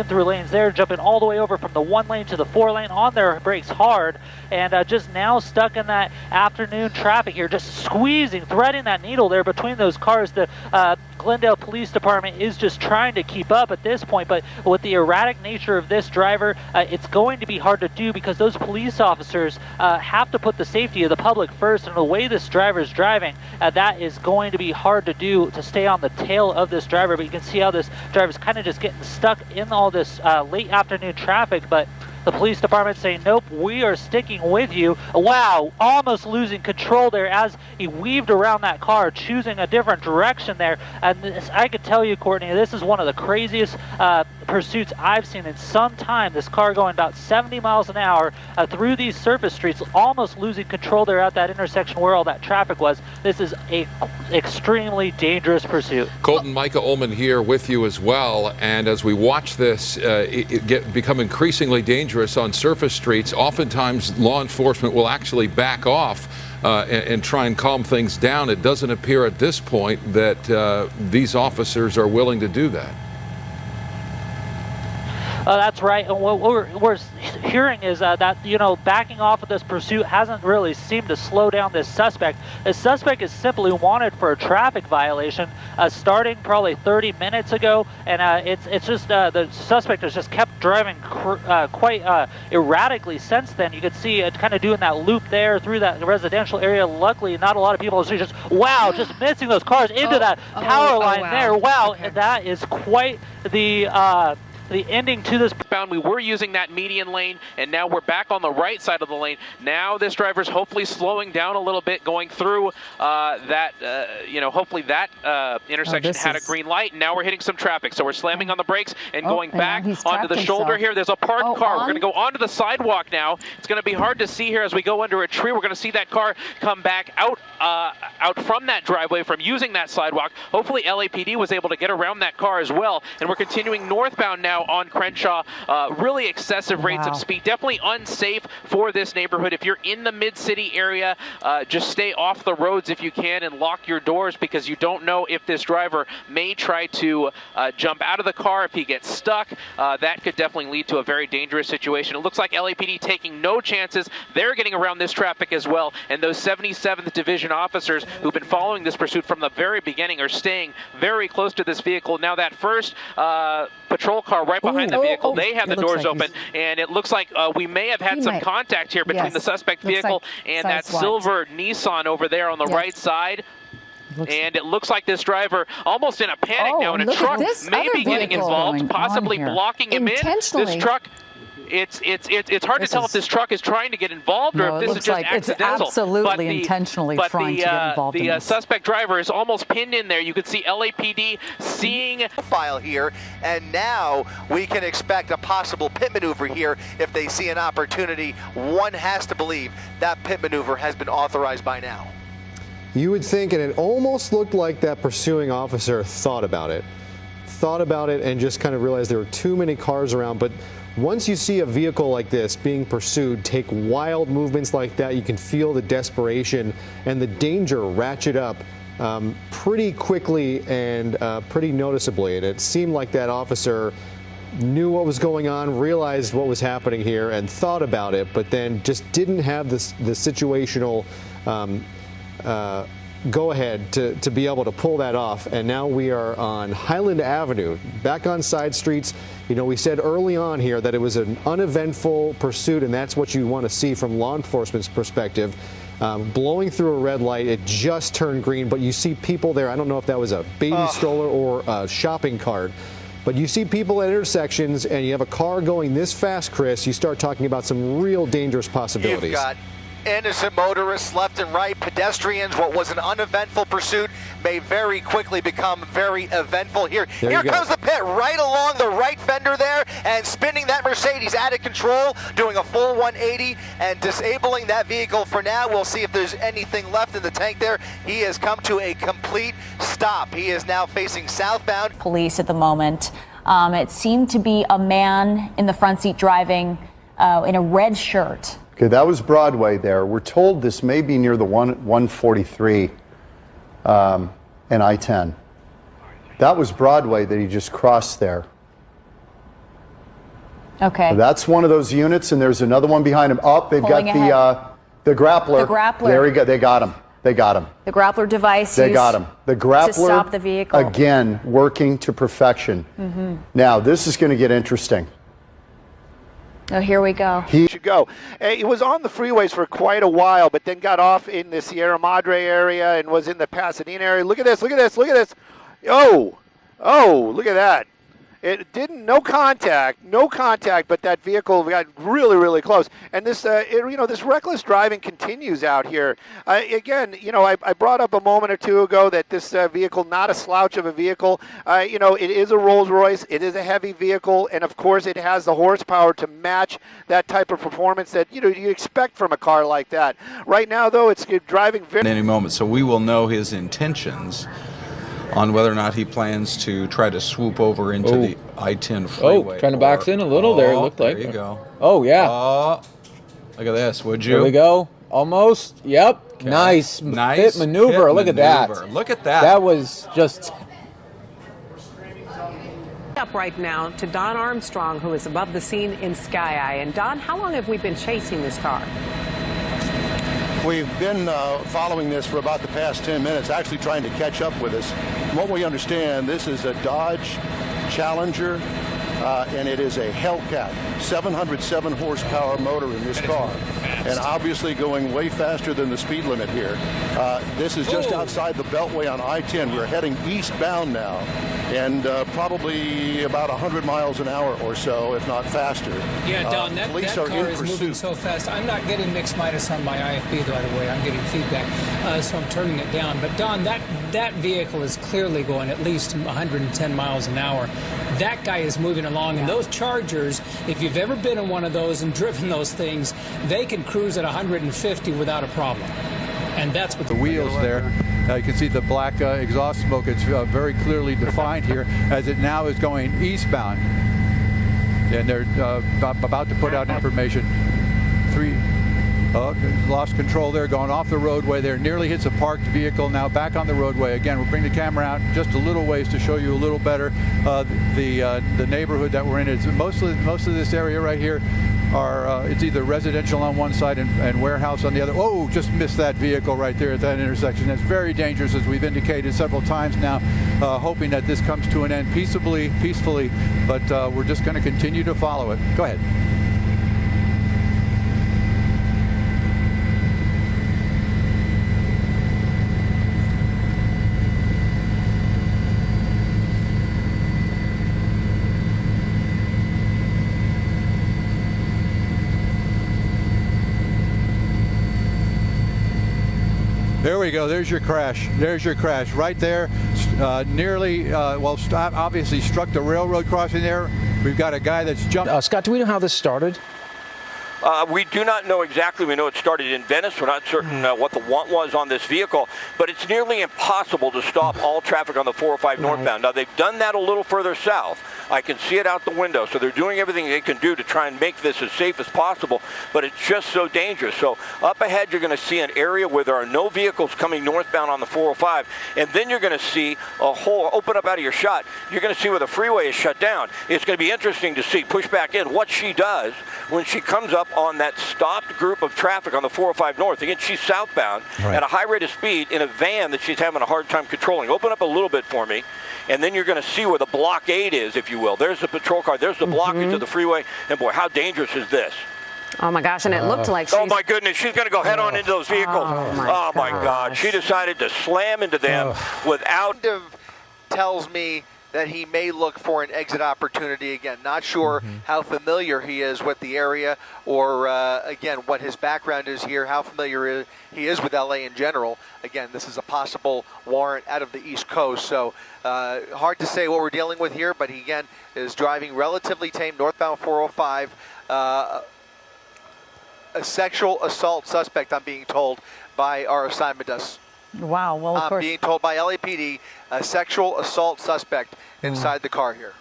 through lanes there, jumping all the way over from the 1 lane to the 4 lane on their brakes hard, and just now stuck in that afternoon traffic here, just squeezing, threading that needle there between those cars. The Glendale Police Department is just trying to keep up at this point, but with the erratic nature of this driver, it's going to be hard to do because those police officers have to put the safety of the public first, and the way this driver is driving, that is going to be hard to do, to stay on the tail of this driver. But you can see how this driver is kind of just getting stuck in all this late afternoon traffic, but the police department saying, nope, we are sticking with you. Wow, almost losing control there as he weaved around that car, choosing a different direction there. And this, I could tell you, Courtney, this is one of the craziest pursuits I've seen in some time. This car going about 70 miles an hour through these surface streets, almost losing control there at that intersection where all that traffic was. This is a extremely dangerous pursuit. Colton, Micah Ullman here with you as well. And as we watch this become increasingly dangerous on surface streets, oftentimes law enforcement will actually back off and try and calm things down. It doesn't appear at this point that these officers are willing to do that. That's right, and what we're hearing is that, you know, backing off of this pursuit hasn't really seemed to slow down this suspect. The suspect is simply wanted for a traffic violation starting probably 30 minutes ago, and it's just the suspect has just kept driving quite erratically since then. You could see it kind of doing that loop there through that residential area. Luckily, not a lot of people see, just wow, just missing those cars into that power line there. Wow, okay. That is quite the ending to this. We were using that median lane, and now we're back on the right side of the lane. Now this driver's hopefully slowing down a little bit, going through hopefully that intersection had a green light, and now we're hitting some traffic. So we're slamming on the brakes and going back onto the shoulder here. There's a parked car. We're going to go onto the sidewalk now. It's going to be hard to see here as we go under a tree. We're going to see that car come back out from that driveway, from using that sidewalk. Hopefully LAPD was able to get around that car as well, and we're continuing northbound now on Crenshaw. Really excessive rates of speed, definitely unsafe for this neighborhood. If you're in the mid-city area, just stay off the roads if you can and lock your doors, because you don't know if this driver may try to jump out of the car. If he gets stuck, that could definitely lead to a very dangerous situation. It looks like LAPD taking no chances. They're getting around this traffic as well, and those 77th Division officers who've been following this pursuit from the very beginning are staying very close to this vehicle. Now that first patrol car right behind the vehicle, they have the doors open, and it looks like we may have had some contact here between the suspect vehicle and that silver Nissan over there on the right side. And it looks like this driver almost in a panic now, and a truck may be getting involved, possibly blocking him in. This truck, it's hard to tell if this truck is trying to get involved or if this is just accidental. It's absolutely intentionally trying to get involved in this. The suspect driver is almost pinned in there. You can see LAPD seeing file here, and now we can expect a possible pit maneuver here if they see an opportunity. One has to believe that pit maneuver has been authorized by now. You would think, and it almost looked like that pursuing officer thought about it and just kind of realized there were too many cars around. But once you see a vehicle like this being pursued take wild movements like that, you can feel the desperation and the danger ratchet up pretty quickly and pretty noticeably. And it seemed like that officer knew what was going on, realized what was happening here, and thought about it, but then just didn't have the situational go ahead to be able to pull that off. And now we are on Highland Avenue, back on side streets. You know, we said early on here that it was an uneventful pursuit, and that's what you want to see from law enforcement's perspective. Blowing through a red light, it just turned green, but you see people there. I don't know if that was a baby stroller or a shopping cart, but you see people at intersections, and you have a car going this fast, Chris, you start talking about some real dangerous possibilities. You've got innocent motorists left and right, pedestrians. What was an uneventful pursuit may very quickly become very eventful. Here comes the pit right along the right fender there, and spinning that Mercedes out of control, doing a full 180 and disabling that vehicle for now. We'll see if there's anything left in the tank there. He has come to a complete stop. He is now facing southbound. Police at the moment. It seemed to be a man in the front seat driving in a red shirt. Okay, that was Broadway there. We're told this may be near the 143 and I-10. That was Broadway that he just crossed there. Okay. So that's one of those units, and there's another one behind him. Up, they've got the grappler. The grappler. There we go. They got him. They got him. The grappler device. They got him. The grappler, to stop the vehicle. Again, working to perfection. Now, this is going to get interesting. Oh, here we go. He should go. He was on the freeways for quite a while, but then got off in the Sierra Madre area and was in the Pasadena area. Look at this, look at this, look at this. Oh, look at that. It didn't, no contact, but that vehicle got really, really close. And this, this reckless driving continues out here. Again, I brought up a moment or two ago that this vehicle, not a slouch of a vehicle. It is a Rolls Royce. It is a heavy vehicle, and of course, it has the horsepower to match that type of performance that you expect from a car like that. Right now, though, it's driving very. In any moment, so we will know his intentions on whether or not he plans to try to swoop over into the I-10 freeway. Trying to box in a little there, it looked like. There you go. Oh, yeah. Look at this, would you? There we go. Almost. Yep. Okay. Nice pit maneuver. Look at that. Look at that. That was just... Up right now to Don Armstrong, who is above the scene in Sky Eye. And Don, how long have we been chasing this car? We've been following this for about the past 10 minutes, actually trying to catch up with us. From what we understand, this is a Dodge Challenger, and it is a Hellcat, 707 horsepower motor in this car, and obviously going way faster than the speed limit here. This is just outside the Beltway on I-10. We're heading eastbound now, and probably about 100 miles an hour or so, if not faster. Yeah, Don, that car is moving so fast. I'm not getting mixed minus on my IFB, by the way. I'm getting feedback, so I'm turning it down. But, Don, that vehicle is clearly going at least 110 miles an hour. That guy is moving along, and those Chargers, if you've ever been in one of those and driven those things, they can cruise at 150 without a problem. And that's what the wheels there. You can see the black exhaust smoke. It's very clearly defined here as it now is going eastbound. And they're about to put out information. Lost control there, going off the roadway there. Nearly hits a parked vehicle. Now back on the roadway again. We'll bring the camera out just a little ways to show you a little better the neighborhood that we're in. It's most of this area right here are it's either residential on one side and warehouse on the other. Oh, just missed that vehicle right there at that intersection. That's very dangerous, as we've indicated several times now, hoping that this comes to an end peacefully, but we're just going to continue to follow it. Go ahead. There we go. There's your crash. There's your crash right there. Nearly, obviously struck the railroad crossing there. We've got a guy that's jumped. Scott, do we know how this started? We do not know exactly. We know it started in Venice. We're not certain what the want was on this vehicle, but it's nearly impossible to stop all traffic on the 405 northbound. Now, they've done that a little further south. I can see it out the window, so they're doing everything they can do to try and make this as safe as possible, but it's just so dangerous. So up ahead, you're going to see an area where there are no vehicles coming northbound on the 405, and then you're going to see a hole open up out of your shot. You're going to see where the freeway is shut down. It's going to be interesting to see, push back in, what she does when she comes up on that stopped group of traffic on the 405 north. Again, she's southbound at a high rate of speed in a van that she's having a hard time controlling. Open up a little bit for me, and then you're going to see where the blockade is, if you will. There's the patrol car. There's the blockage of the freeway. And boy, how dangerous is this? Oh my gosh, and it looked like she's... Oh my goodness, she's going to go head on into those vehicles. Oh my God. She decided to slam into them without... Tells me that he may look for an exit opportunity again. Not sure how familiar he is with the area or, again, what his background is here, how familiar he is with LA in general. Again, this is a possible warrant out of the East Coast, so hard to say what we're dealing with here, but he, again, is driving relatively tame northbound 405. A sexual assault suspect, I'm being told, by our assignment desk. Wow, well, of course. Being told by LAPD, a sexual assault suspect inside the car here.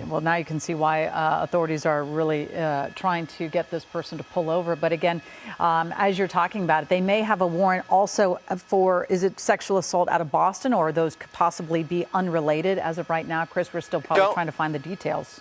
Well, now you can see why authorities are really trying to get this person to pull over. But again, as you're talking about it, they may have a warrant also for, is it sexual assault out of Boston, or those could possibly be unrelated as of right now? Chris, we're still probably trying to find the details.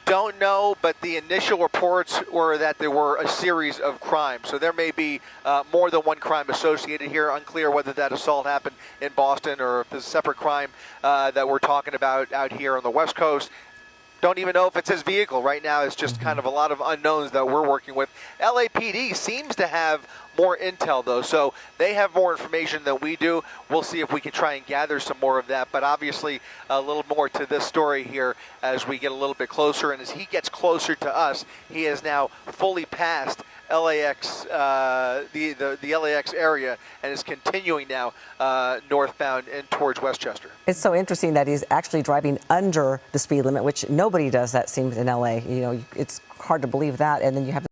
Don't know, but the initial reports were that there were a series of crimes. So there may be more than one crime associated here. Unclear whether that assault happened in Boston or if there's a separate crime that we're talking about out here on the West Coast. Don't even know if it's his vehicle. Right now, it's just kind of a lot of unknowns that we're working with. LAPD seems to have more intel, though, so they have more information than we do. We'll see if we can try and gather some more of that, but obviously a little more to this story here as we get a little bit closer, and as he gets closer to us, he has now fully passed LAX, the LAX area, and is continuing now northbound and towards Westchester. It's so interesting that he's actually driving under the speed limit, which nobody does, that seems, in LA. You know, it's hard to believe that, and then you have